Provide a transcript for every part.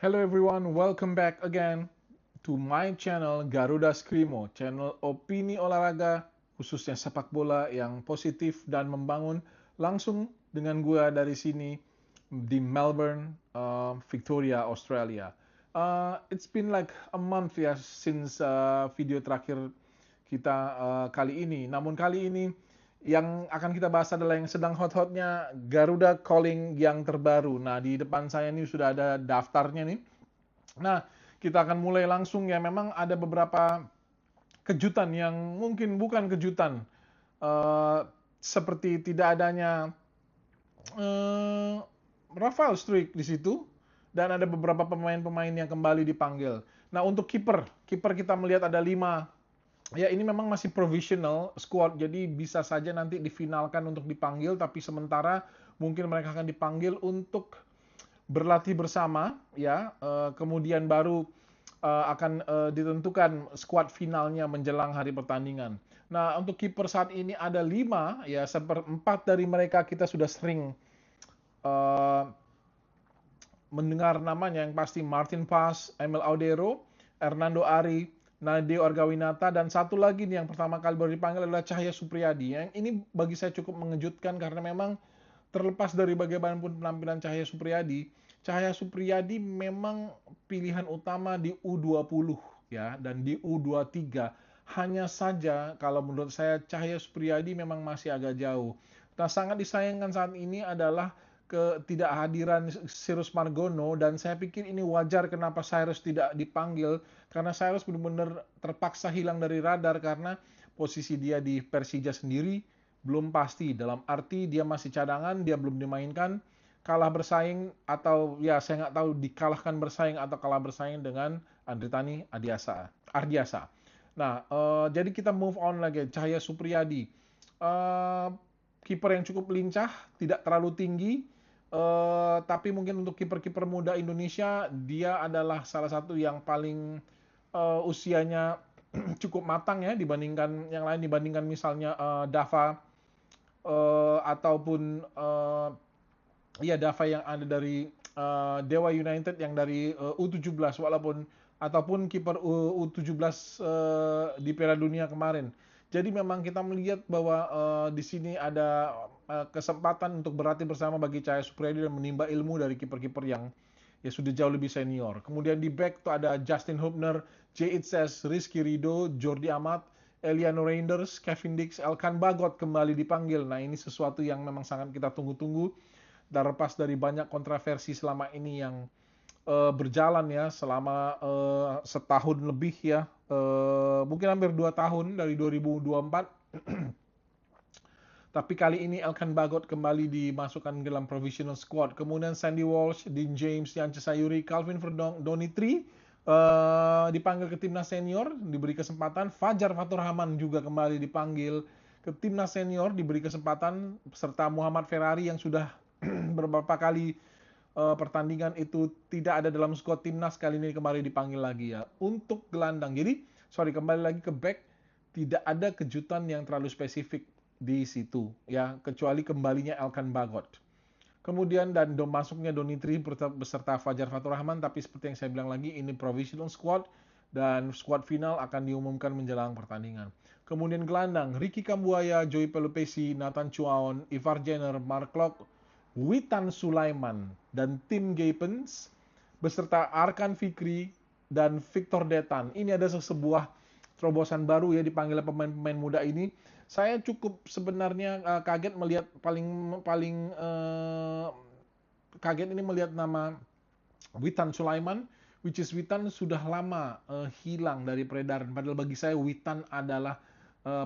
Hello everyone, welcome back again to my channel Garuda Skrimo, channel opini olahraga khususnya sepak bola yang positif dan membangun langsung dengan gua dari sini di Melbourne, Victoria, Australia. It's been like a month ya since video terakhir kita kali ini. Namun kali ini yang akan kita bahas adalah yang sedang hot-hotnya Garuda Calling yang terbaru. Nah, di depan saya ini sudah ada daftarnya nih. Nah, kita akan mulai langsung ya. Memang ada beberapa kejutan yang mungkin bukan kejutan. Eh, Seperti tidak adanya eh, Rafael Struijk di situ dan ada beberapa pemain-pemain yang kembali dipanggil. Nah, untuk kiper, kiper kita melihat ada 5. Ya, ini memang masih provisional squad, jadi bisa saja nanti difinalkan untuk dipanggil, tapi sementara mungkin mereka akan dipanggil untuk berlatih bersama ya, kemudian baru akan ditentukan skuad finalnya menjelang hari pertandingan. Nah, untuk kiper saat ini ada 5 ya, seperempat dari mereka kita sudah sering uh, mendengar namanya, yang pasti Martin Paz, Emil Audero, Hernando Ari, Nadeo Argawinata, dan satu lagi nih yang pertama kali baru dipanggil adalah Cahya Supriyadi. Yang ini bagi saya cukup mengejutkan karena memang terlepas dari bagaimanapun penampilan Cahya Supriyadi, Cahya Supriyadi memang pilihan utama di U20 ya, dan di U23. Hanya saja kalau menurut saya Cahya Supriyadi memang masih agak jauh. Nah, sangat disayangkan saat ini adalah ketidakhadiran Cyrus Margono, dan saya pikir ini wajar kenapa Cyrus tidak dipanggil, karena Cyrus benar-benar terpaksa hilang dari radar karena posisi dia di Persija sendiri belum pasti, dalam arti dia masih cadangan, dia belum dimainkan, kalah bersaing atau ya saya nggak tahu dikalahkan bersaing atau kalah bersaing dengan Andritani Ardiasa. Nah, jadi kita move on lagi. Cahya Supriyadi, uh, kiper yang cukup lincah, tidak terlalu tinggi, tapi mungkin untuk kiper-kiper muda Indonesia dia adalah salah satu yang paling usianya cukup matang ya dibandingkan yang lain, dibandingkan misalnya Dava, ataupun ya Dava yang ada dari Dewa United yang dari U17, walaupun ataupun kiper U17 di Piala Dunia kemarin. Jadi memang kita melihat bahwa di sini ada kesempatan untuk berlatih bersama bagi Cahaya Supriyadi dan menimba ilmu dari kiper-kiper yang ya sudah jauh lebih senior. Kemudian di back tuh ada Justin Hubner, Jay Itzes, Rizky Rido, Jordi Amat, Eliano Reinders, Kevin Dix, Elkan Bagot kembali dipanggil. Nah, ini sesuatu yang memang sangat kita tunggu-tunggu, dan lepas dari banyak kontroversi selama ini yang berjalan ya selama setahun lebih ya, mungkin hampir 2 tahun dari 2024. Tapi kali ini Elkan Bagot kembali dimasukkan ke dalam provisional squad. Kemudian Sandy Walsh, Dean James, Yance Sayuri, Calvin Verdong, Donitri dipanggil ke timnas senior, diberi kesempatan. Fajar Fatur Rahman juga kembali dipanggil ke timnas senior, diberi kesempatan, serta Muhammad Ferrari yang sudah beberapa kali pertandingan itu tidak ada dalam skuad timnas, kali ini kembali dipanggil lagi ya. Untuk gelandang, jadi kembali lagi ke back, tidak ada kejutan yang terlalu spesifik di situ ya, kecuali kembalinya Elkan Bagot. Kemudian dan masuknya Donitri beserta Fajar Fatur Rahman, tapi seperti yang saya bilang lagi, ini provisional squad dan squad final akan diumumkan menjelang pertandingan. Kemudian gelandang, Ricky Kambuaya, Joey Pelupesi, Nathan Chuaon, Ivar Jenner, Mark Locke, Witan Sulaiman, dan Tim Gapens beserta Arkan Fikri dan Victor Detan. Ini ada sebuah terobosan baru ya, dipanggil pemain-pemain muda ini. Saya cukup sebenarnya kaget melihat, paling paling kaget ini melihat nama Witan Sulaiman, which is Witan sudah lama hilang dari peredaran. Padahal bagi saya Witan adalah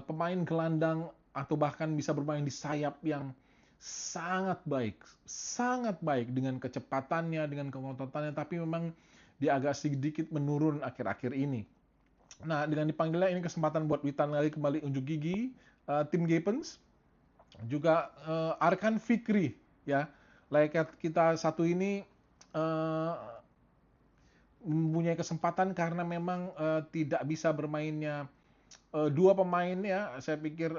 pemain gelandang atau bahkan bisa bermain di sayap yang sangat baik dengan kecepatannya, dengan kengototannya, tapi memang dia agak sedikit menurun akhir-akhir ini. Nah, dengan dipanggilnya ini kesempatan buat Witan lagi kembali unjuk gigi. Tim Gapens juga Arkan Fikri ya, layak kita satu ini uh, mempunyai kesempatan karena memang tidak bisa bermainnya dua pemain ya. Saya pikir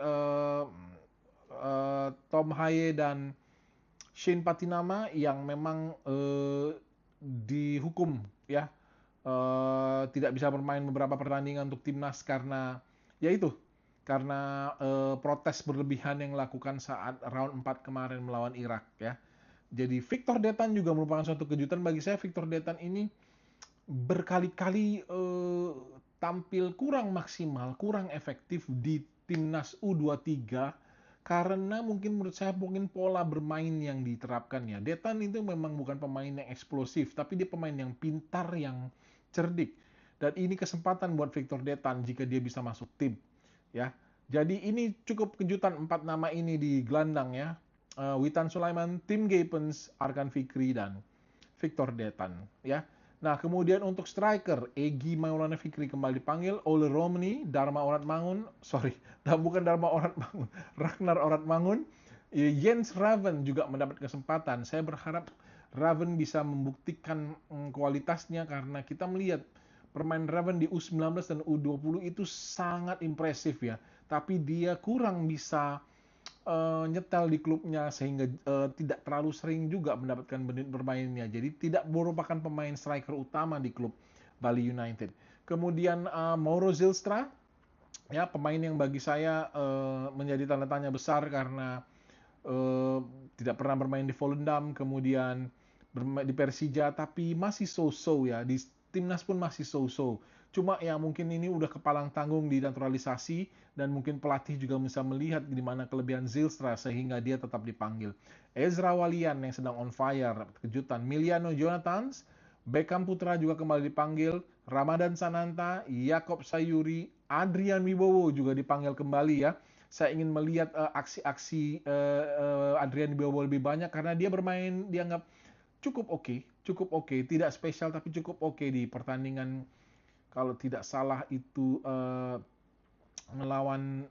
Tom Haye dan Shane Patinama yang memang dihukum ya, tidak bisa bermain beberapa pertandingan untuk timnas karena karena protes berlebihan yang dilakukan saat round 4 kemarin melawan Irak ya. Jadi Victor Detan juga merupakan suatu kejutan bagi saya. Victor Detan ini berkali-kali tampil kurang maksimal, kurang efektif di timnas U23 karena menurut saya pola bermain yang diterapkan ya. Detan itu memang bukan pemain yang eksplosif, tapi dia pemain yang pintar, yang cerdik. Dan ini kesempatan buat Victor Detan jika dia bisa masuk tim ya. Jadi ini cukup kejutan 4 nama ini di gelandang ya. Witan Sulaiman, Tim Gapens, Arkan Fikri, dan Victor Detan ya. Nah, kemudian untuk striker, Egy Maulana Fikri kembali dipanggil, Ole Romani, Dharma Oratmangun, bukan Dharma Oratmangun, Ragnar Oratmangun, Jens Raven juga mendapat kesempatan. Saya berharap Raven bisa membuktikan kualitasnya karena kita melihat permain Raven di U19 dan U20 itu sangat impresif ya. Tapi dia kurang bisa nyetel di klubnya sehingga tidak terlalu sering juga mendapatkan menit bermainnya. Jadi tidak merupakan pemain striker utama di klub Bali United. Kemudian Mauro Zylstra, ya pemain yang bagi saya menjadi tanda tanya besar karena tidak pernah bermain di Volendam, kemudian di Persija, tapi masih so-so ya. Di timnas pun masih so-so. Cuma ya mungkin ini udah kepalang tanggung di naturalisasi dan mungkin pelatih juga bisa melihat di mana kelebihan Zylstra sehingga dia tetap dipanggil. Ezra Walian yang sedang on fire, kejutan. Miliano Jonathans, Beckham Putra juga kembali dipanggil. Ramadan Sananta, Yakob Sayuri, Adrian Wibowo juga dipanggil kembali ya. Saya ingin melihat aksi-aksi Adrian Wibowo lebih banyak karena dia bermain dianggap cukup oke, tidak spesial tapi cukup oke di pertandingan. Kalau tidak salah itu melawan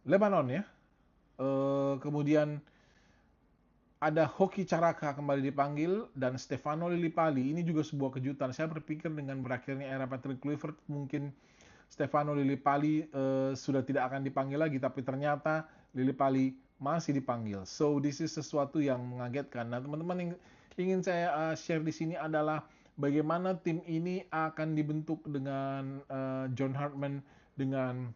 Lebanon ya. Kemudian ada Hoki Caraka kembali dipanggil dan Stefano Lillipali. Ini juga sebuah kejutan. Saya berpikir dengan berakhirnya era Patrick Kluivert mungkin Stefano Lillipali sudah tidak akan dipanggil lagi, tapi ternyata Lillipali masih dipanggil. So this is sesuatu yang mengagetkan. Nah, teman-teman yang ingin saya share di sini adalah bagaimana tim ini akan dibentuk dengan John Hartman dengan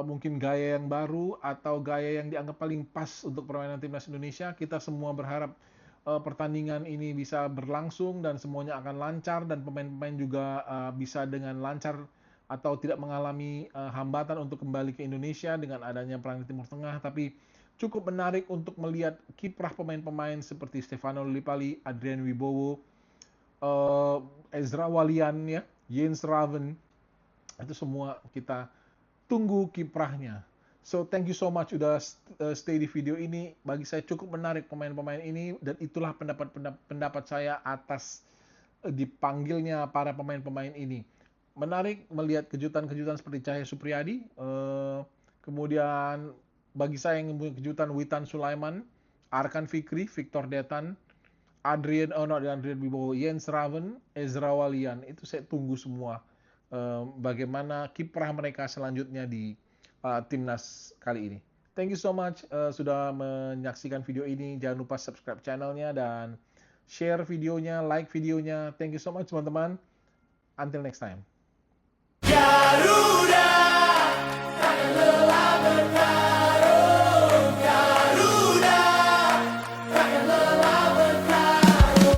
mungkin gaya yang baru atau gaya yang dianggap paling pas untuk permainan timnas Indonesia. Kita semua berharap pertandingan ini bisa berlangsung dan semuanya akan lancar dan pemain-pemain juga bisa dengan lancar atau tidak mengalami hambatan untuk kembali ke Indonesia dengan adanya perang di Timur Tengah. Tapi cukup menarik untuk melihat kiprah pemain-pemain seperti Stefano Lillipali, Adrian Wibowo, Ezra Walian ya, Jens Raven, itu semua kita tunggu kiprahnya. So thank you so much udah stay di video ini. Bagi saya cukup menarik pemain-pemain ini dan itulah pendapat saya atas dipanggilnya para pemain-pemain ini. Menarik melihat kejutan-kejutan seperti Cahya Supriyadi. Kemudian bagi saya yang punya kejutan Witan Sulaiman, Arkan Fikri, Victor Detan, Adrian Wibowo, Jens Raven, Ezra Walian. Itu saya tunggu semua bagaimana kiprah mereka selanjutnya di timnas kali ini. Thank you so much sudah menyaksikan video ini. Jangan lupa subscribe channelnya dan share videonya, like videonya. Thank you so much teman-teman. Until next time. Garuda, tak lelah